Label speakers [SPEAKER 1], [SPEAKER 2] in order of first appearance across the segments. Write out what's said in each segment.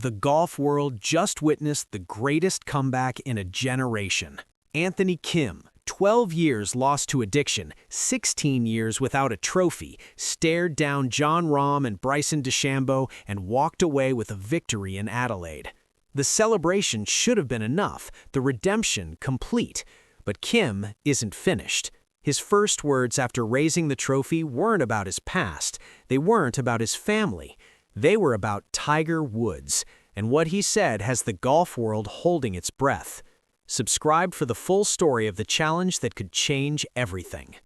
[SPEAKER 1] The golf world just witnessed the greatest comeback in a generation. Anthony Kim, 12 years lost to addiction, 16 years without a trophy, stared down Jon Rahm and Bryson DeChambeau and walked away with a victory in Adelaide. The celebration should have been enough, the redemption complete. But Kim isn't finished. His first words after raising the trophy weren't about his past. They weren't about his family. They were about Tiger Woods, and what he said has the golf world holding its breath. Subscribe for the full story of the challenge that could change everything.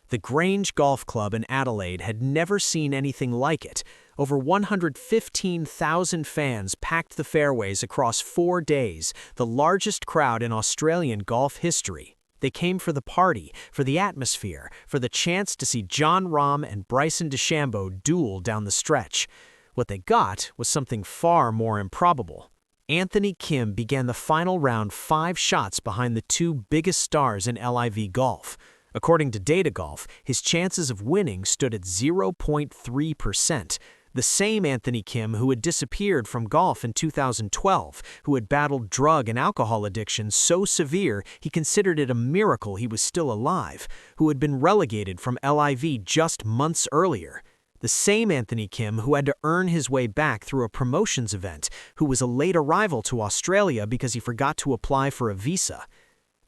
[SPEAKER 1] The Grange Golf Club in Adelaide had never seen anything like it. Over 115,000 fans packed the fairways across 4 days, the largest crowd in Australian golf history. They came for the party, for the atmosphere, for the chance to see Jon Rahm and Bryson DeChambeau duel down the stretch. What they got was something far more improbable. Anthony Kim began the final round 5 shots behind the 2 biggest stars in LIV golf. According to Data Golf, his chances of winning stood at 0.3%. The same Anthony Kim who had disappeared from golf in 2012, who had battled drug and alcohol addiction so severe he considered it a miracle he was still alive, who had been relegated from LIV just months earlier. The same Anthony Kim who had to earn his way back through a promotions event, who was a late arrival to Australia because he forgot to apply for a visa.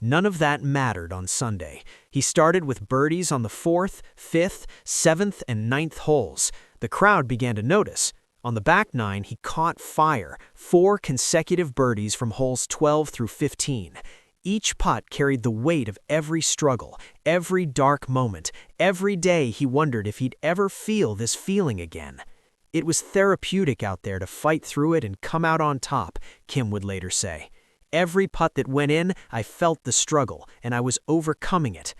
[SPEAKER 1] None of that mattered on Sunday. He started with birdies on the 4th, 5th, 7th, and 9th holes. The crowd began to notice. On the back 9, he caught fire, 4 consecutive birdies from holes 12 through 15. Each putt carried the weight of every struggle, every dark moment. Every day he wondered if he'd ever feel this feeling again. It was therapeutic out there to fight through it and come out on top, Kim would later say. Every putt that went in, I felt the struggle, and I was overcoming it.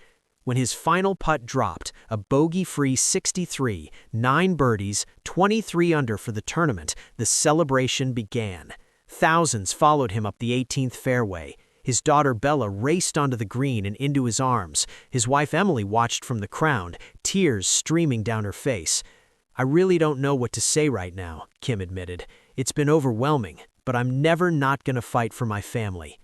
[SPEAKER 1] When his final putt dropped, a bogey-free 63, 9 birdies, 23 under for the tournament, the celebration began. Thousands followed him up the 18th fairway. His daughter Bella raced onto the green and into his arms. His wife Emily watched from the crown, tears streaming down her face. "I really don't know what to say right now," Kim admitted. "It's been overwhelming, but I'm never not going to fight for my family."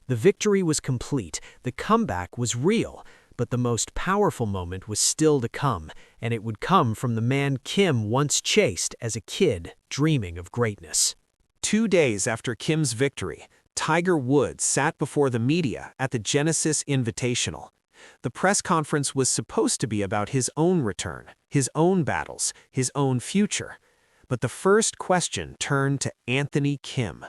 [SPEAKER 1] The victory was complete, the comeback was real, but the most powerful moment was still to come, and it would come from the man Kim once chased as a kid dreaming of greatness. 2 days after Kim's victory, Tiger Woods sat before the media at the Genesis Invitational. The press conference was supposed to be about his own return, his own battles, his own future. But the first question turned to Anthony Kim.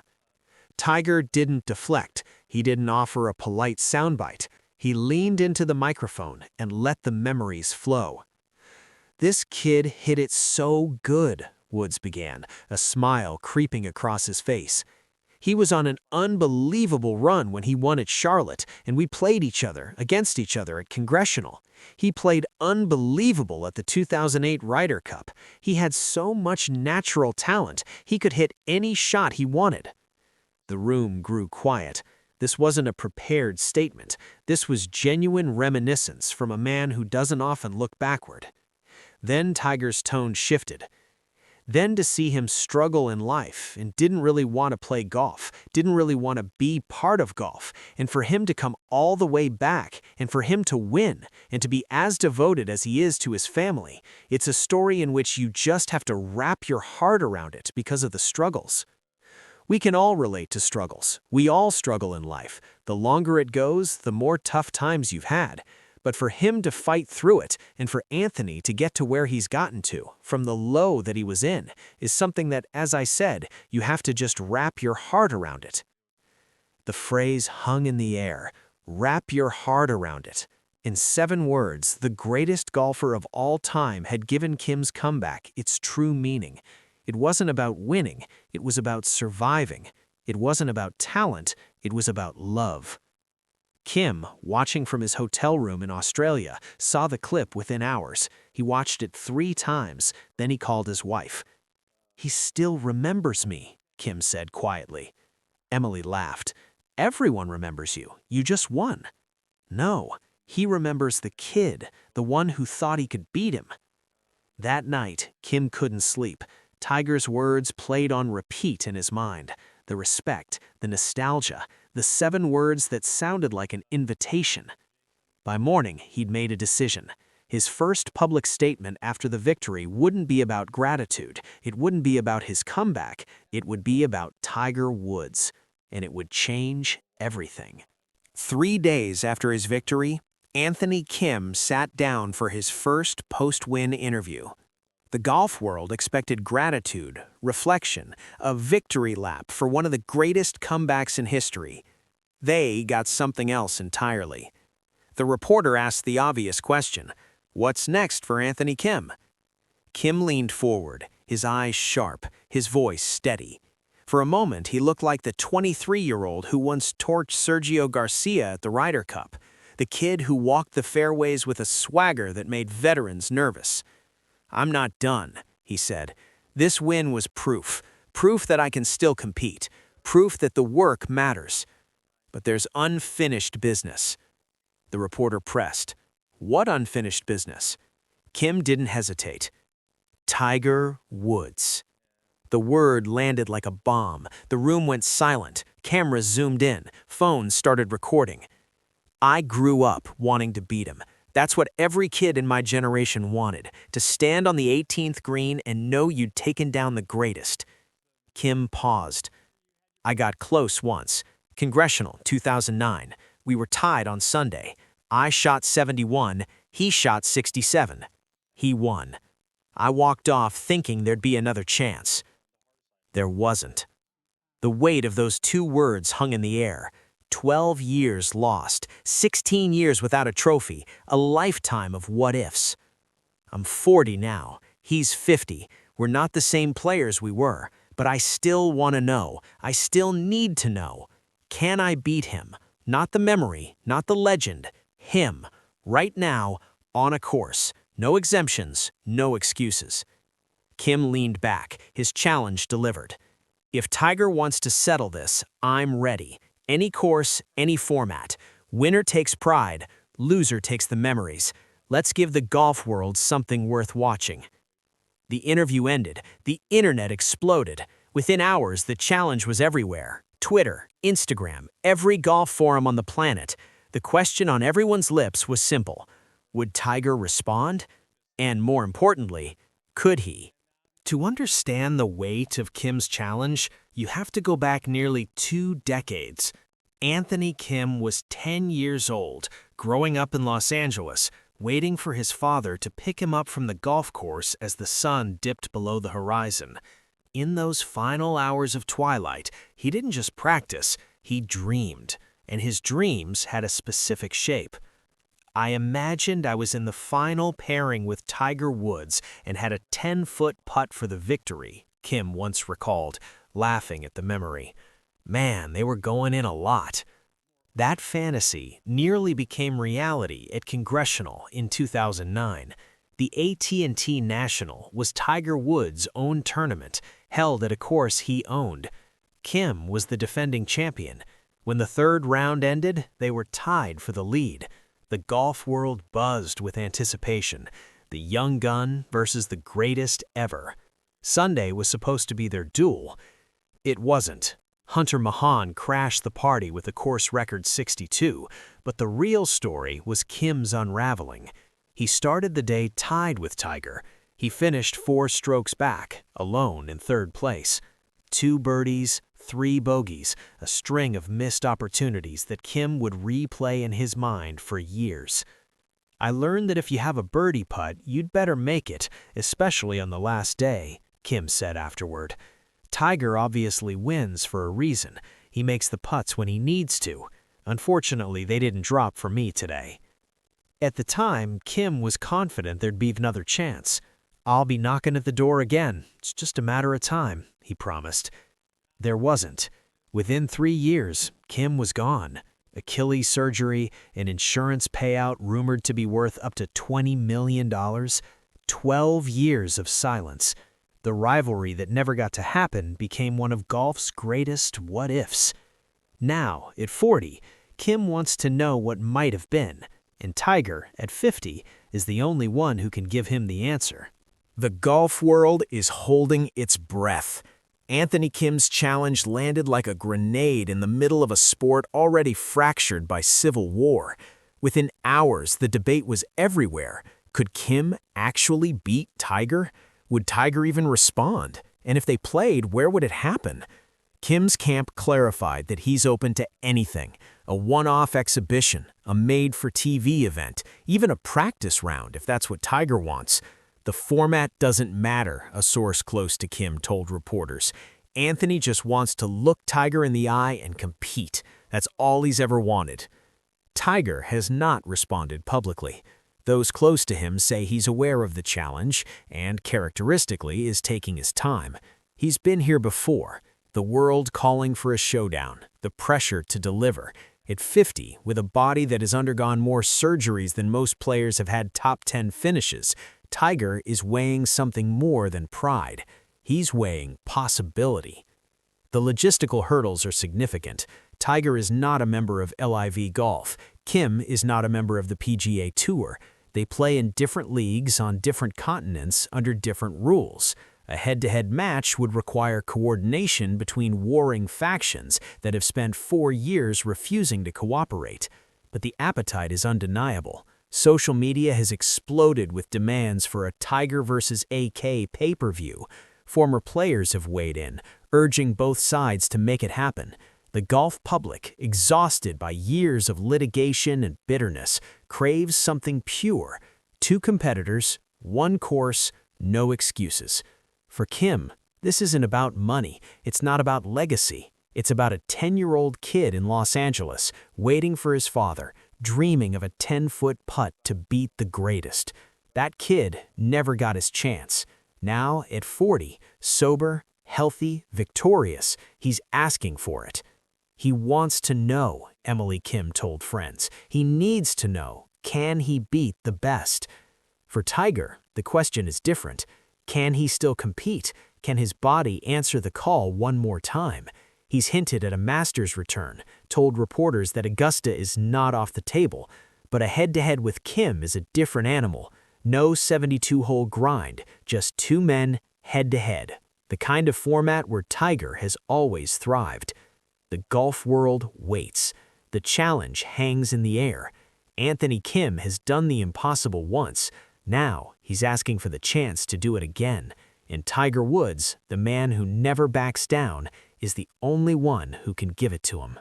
[SPEAKER 1] Tiger didn't deflect. He didn't offer a polite soundbite. He leaned into the microphone and let the memories flow. "This kid hit it so good," Woods began, a smile creeping across his face. "He was on an unbelievable run when he won at Charlotte, and we played against each other at Congressional. He played unbelievable at the 2008 Ryder Cup. He had so much natural talent, he could hit any shot he wanted." The room grew quiet. This wasn't a prepared statement. This was genuine reminiscence from a man who doesn't often look backward. Then Tiger's tone shifted. Then to see him struggle in life and didn't really want to play golf, didn't really want to be part of golf, and for him to come all the way back and for him to win and to be as devoted as he is to his family, it's a story in which you just have to wrap your heart around it because of the struggles. We can all relate to struggles. We all struggle in life. The longer it goes, the more tough times you've had. But for him to fight through it, and for Anthony to get to where he's gotten to, from the low that he was in, is something that, as I said, you have to just wrap your heart around it. The phrase hung in the air. Wrap your heart around it. In 7 words, the greatest golfer of all time had given Kim's comeback its true meaning. It wasn't about winning, it was about surviving. It wasn't about talent, it was about love. Kim, watching from his hotel room in Australia, saw the clip within hours. He watched it 3 times, then he called his wife. "He still remembers me," Kim said quietly. Emily laughed. "Everyone remembers you. You just won." "No, he remembers the kid, the one who thought he could beat him." That night, Kim couldn't sleep. Tiger's words played on repeat in his mind. The respect, the nostalgia, the 7 words that sounded like an invitation. By morning, he'd made a decision. His first public statement after the victory wouldn't be about gratitude. It wouldn't be about his comeback. It would be about Tiger Woods. And it would change everything. 3 days after his victory, Anthony Kim sat down for his first post-win interview. The golf world expected gratitude, reflection, a victory lap for one of the greatest comebacks in history. They got something else entirely. The reporter asked the obvious question, "What's next for Anthony Kim?" Kim leaned forward, his eyes sharp, his voice steady. For a moment, he looked like the 23-year-old who once torched Sergio Garcia at the Ryder Cup, the kid who walked the fairways with a swagger that made veterans nervous. "I'm not done," he said. "This win was proof that I can still compete, proof that the work matters. But there's unfinished business." The reporter pressed. "What unfinished business?" Kim didn't hesitate. "Tiger Woods." The word landed like a bomb. The room went silent. Cameras zoomed in. Phones started recording. "I grew up wanting to beat him. That's what every kid in my generation wanted, to stand on the 18th green and know you'd taken down the greatest." Kim paused. "I got close once. Congressional, 2009. We were tied on Sunday. I shot 71, he shot 67. He won. I walked off thinking there'd be another chance. There wasn't." The weight of those 2 words hung in the air. 12 years lost, 16 years without a trophy, a lifetime of what-ifs. "I'm 40 now, he's 50. We're not the same players we were, but I still want to know. I still need to know. Can I beat him? Not the memory, not the legend. Him, right now, on a course. No exemptions, no excuses." Kim leaned back, his challenge delivered. "If Tiger wants to settle this, I'm ready. Any course, any format. Winner takes pride, loser takes the memories. Let's give the golf world something worth watching." The interview ended. The internet exploded. Within hours, the challenge was everywhere. Twitter, Instagram, every golf forum on the planet. The question on everyone's lips was simple. Would Tiger respond? And more importantly, could he? To understand the weight of Kim's challenge, you have to go back nearly 2 decades. Anthony Kim was 10 years old, growing up in Los Angeles, waiting for his father to pick him up from the golf course as the sun dipped below the horizon. In those final hours of twilight, he didn't just practice, he dreamed, and his dreams had a specific shape. "I imagined I was in the final pairing with Tiger Woods and had a 10-foot putt for the victory," Kim once recalled, laughing at the memory. Man, they were going in a lot. That fantasy nearly became reality at Congressional in 2009. The at&t National was Tiger Woods' own tournament, held at a course he owned. Kim was the defending champion. When the 3rd round ended, they were tied for the lead. The golf world buzzed with anticipation. The young gun versus the greatest ever. Sunday was supposed to be their duel. It wasn't. Hunter Mahan crashed the party with a course record 62, but the real story was Kim's unraveling. He started the day tied with Tiger. He finished 4 strokes back, alone in 3rd place. 2 birdies, 3 bogeys, a string of missed opportunities that Kim would replay in his mind for years. "I learned that if you have a birdie putt, you'd better make it, especially on the last day," Kim said afterward. "Tiger obviously wins for a reason. He makes the putts when he needs to. Unfortunately, they didn't drop for me today." At the time, Kim was confident there'd be another chance. "I'll be knocking at the door again. It's just a matter of time," he promised. There wasn't. Within 3 years, Kim was gone. Achilles surgery, an insurance payout rumored to be worth up to $20 million. 12 years of silence. The rivalry that never got to happen became one of golf's greatest what-ifs. Now, at 40, Kim wants to know what might have been, and Tiger, at 50, is the only one who can give him the answer. The golf world is holding its breath. Anthony Kim's challenge landed like a grenade in the middle of a sport already fractured by civil war. Within hours, the debate was everywhere. Could Kim actually beat Tiger? Would Tiger even respond? And if they played, where would it happen? Kim's camp clarified that he's open to anything. A one-off exhibition, a made-for-TV event, even a practice round if that's what Tiger wants. The format doesn't matter, a source close to Kim told reporters. Anthony just wants to look Tiger in the eye and compete. That's all he's ever wanted. Tiger has not responded publicly. Those close to him say he's aware of the challenge and, characteristically, is taking his time. He's been here before. The world calling for a showdown, the pressure to deliver. At 50, with a body that has undergone more surgeries than most players have had top 10 finishes, Tiger is weighing something more than pride. He's weighing possibility. The logistical hurdles are significant. Tiger is not a member of LIV Golf. Kim is not a member of the PGA Tour. They play in different leagues on different continents under different rules. A head-to-head match would require coordination between warring factions that have spent 4 years refusing to cooperate. But the appetite is undeniable. Social media has exploded with demands for a Tiger vs. AK pay-per-view. Former players have weighed in, urging both sides to make it happen. The golf public, exhausted by years of litigation and bitterness, craves something pure. 2 competitors, 1 course, no excuses. For Kim, this isn't about money. It's not about legacy. It's about a 10-year-old kid in Los Angeles, waiting for his father, dreaming of a 10-foot putt to beat the greatest. That kid never got his chance. Now, at 40, sober, healthy, victorious, he's asking for it. He wants to know, Emily Kim told friends. He needs to know, can he beat the best? For Tiger, the question is different. Can he still compete? Can his body answer the call one more time? He's hinted at a Masters return, told reporters that Augusta is not off the table, but a head-to-head with Kim is a different animal. No 72-hole grind, just 2 men head-to-head, the kind of format where Tiger has always thrived. The golf world waits. The challenge hangs in the air. Anthony Kim has done the impossible once. Now he's asking for the chance to do it again. And Tiger Woods, the man who never backs down, is the only one who can give it to him.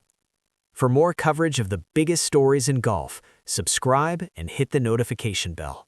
[SPEAKER 1] For more coverage of the biggest stories in golf, subscribe and hit the notification bell.